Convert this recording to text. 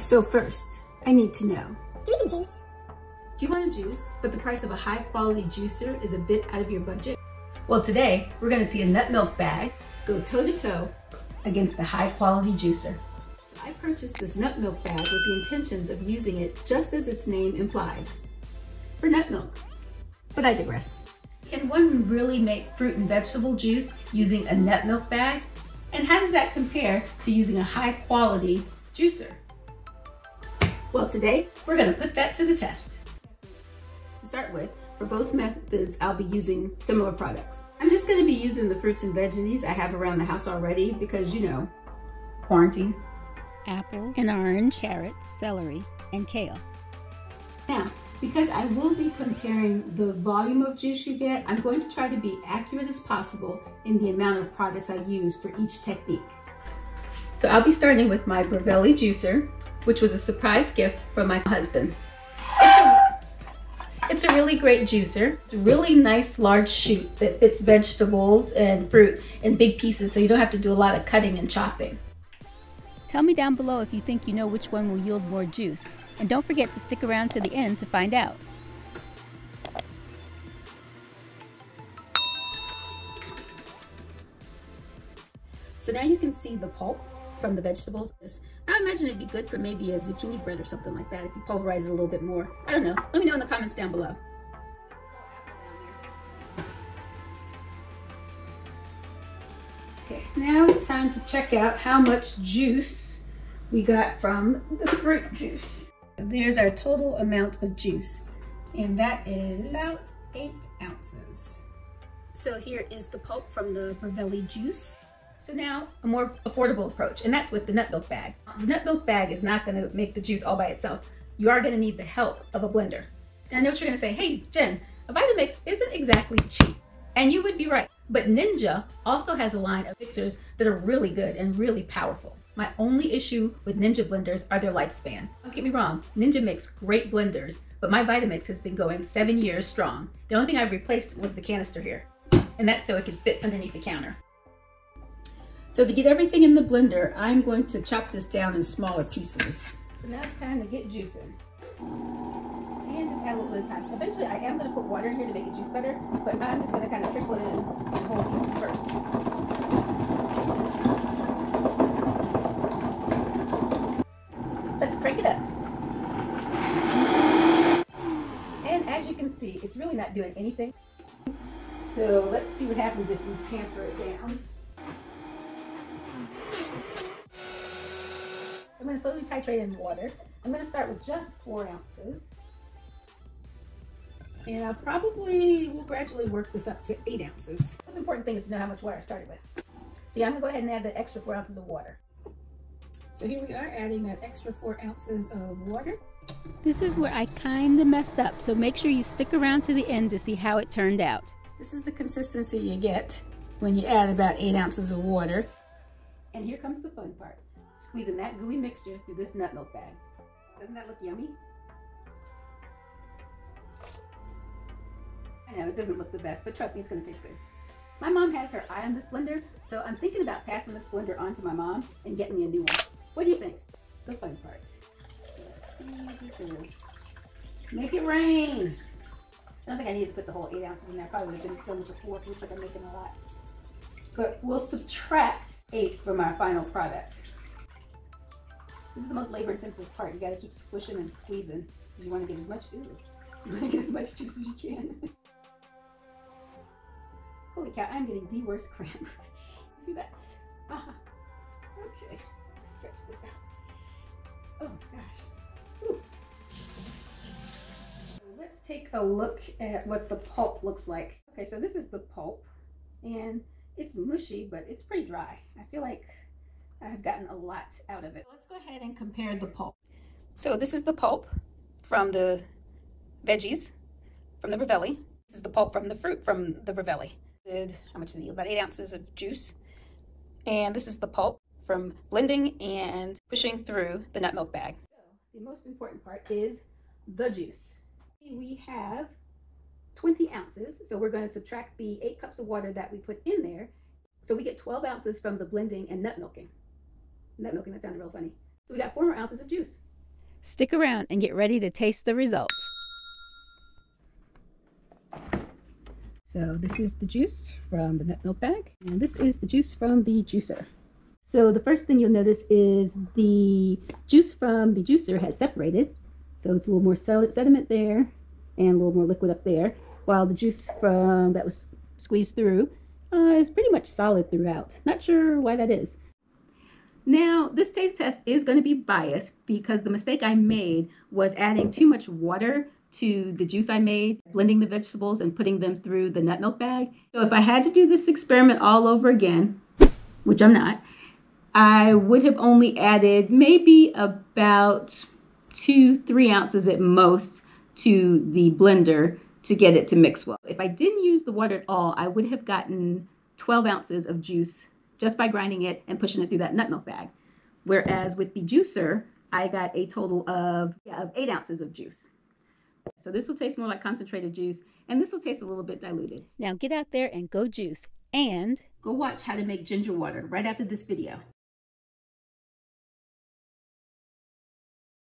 So first, I need to know, do we need juice? do you want a juice, but the price of a high quality juicer is a bit out of your budget? Well, today we're gonna see a nut milk bag go toe to toe against a high quality juicer. So I purchased this nut milk bag with the intentions of using it just as its name implies, for nut milk. But I digress. Can one really make fruit and vegetable juice using a nut milk bag? And how does that compare to using a high quality juicer? Well, today we're gonna put that to the test. To start with, for both methods, I'll be using similar products. I'm just gonna be using the fruits and veggies I have around the house already because, you know, quarantine. Apple and orange, carrots, celery, and kale. Now, because I will be comparing the volume of juice you get, I'm going to try to be accurate as possible in the amount of products I use for each technique. So I'll be starting with my Breville Juicer, which was a surprise gift from my husband. It's a really great juicer. It's a really nice large chute that fits vegetables and fruit in big pieces, so you don't have to do a lot of cutting and chopping. Tell me down below if you think you know which one will yield more juice. And don't forget to stick around to the end to find out. So now you can see the pulp from the vegetables. I imagine it'd be good for maybe a zucchini bread or something like that if you pulverize it a little bit more. I don't know. Let me know in the comments down below. Okay, now it's time to check out how much juice we got from the fruit juice. There's our total amount of juice, and that is about 8 ounces. So here is the pulp from the Breville juice. So now a more affordable approach, and that's with the nut milk bag. The nut milk bag is not gonna make the juice all by itself. You are gonna need the help of a blender. And I know what you're gonna say, hey Jen, a Vitamix isn't exactly cheap. And you would be right, but Ninja also has a line of mixers that are really good and really powerful. My only issue with Ninja blenders are their lifespan. Don't get me wrong, Ninja makes great blenders, but my Vitamix has been going 7 years strong. The only thing I've replaced was the canister here, and that's so it could fit underneath the counter. So to get everything in the blender, I'm going to chop this down in smaller pieces. So now it's time to get juicing. And just add a little bit of time. Eventually I am gonna put water in here to make it juice better, but I'm just gonna kind of trickle it in whole pieces first. Let's crank it up. And as you can see, it's really not doing anything. So let's see what happens if we tamper it down. I'm going to slowly titrate in water. I'm going to start with just 4 ounces. And I probably will gradually work this up to 8 ounces. The most important thing is to know how much water I started with. So yeah, I'm going to go ahead and add that extra 4 ounces of water. So here we are adding that extra 4 ounces of water. This is where I kinda messed up, so make sure you stick around to the end to see how it turned out. This is the consistency you get when you add about 8 ounces of water. And here comes the fun part. Squeezing that gooey mixture through this nut milk bag. Doesn't that look yummy? I know, it doesn't look the best, but trust me, it's gonna taste good. My mom has her eye on this blender, so I'm thinking about passing this blender on to my mom and getting me a new one. What do you think? The fun part. Squeeze it through. Make it rain. I don't think I needed to put the whole 8 ounces in there. I probably would have been done with the 4. It looks like I'm making a lot. But we'll subtract 8 from our final product. This is the most labor-intensive part. You got to keep squishing and squeezing. You want to get as much, you want to get as much juice as you can. Holy cow! I'm getting the worst cramp. See that? Okay, stretch this out. Oh gosh. Ooh. Let's take a look at what the pulp looks like. Okay, so this is the pulp, and it's mushy, but it's pretty dry. I feel like I've gotten a lot out of it. Let's go ahead and compare the pulp. So this is the pulp from the veggies, from the Breville. This is the pulp from the fruit from the Breville. How much did it yield? About 8 ounces of juice. And this is the pulp from blending and pushing through the nut milk bag. So the most important part is the juice. We have 20 ounces, so we're going to subtract the 8 cups of water that we put in there. So we get 12 ounces from the blending and nut milking. Nut milking, that sounded real funny. So we got 4 more ounces of juice. Stick around and get ready to taste the results. So this is the juice from the nut milk bag, and this is the juice from the juicer. So the first thing you'll notice is the juice from the juicer has separated. So it's a little more sediment there and a little more liquid up there, while the juice from that was squeezed through is pretty much solid throughout. Not sure why that is. Now, this taste test is going to be biased because the mistake I made was adding too much water to the juice I made, blending the vegetables and putting them through the nut milk bag. So if I had to do this experiment all over again, which I'm not, I would have only added maybe about 2-3 ounces at most to the blender to get it to mix well. If I didn't use the water at all, I would have gotten 12 ounces of juice just by grinding it and pushing it through that nut milk bag. Whereas with the juicer, I got a total of 8 ounces of juice. So this will taste more like concentrated juice, and this will taste a little bit diluted. Now get out there and go juice, and go watch how to make ginger water right after this video.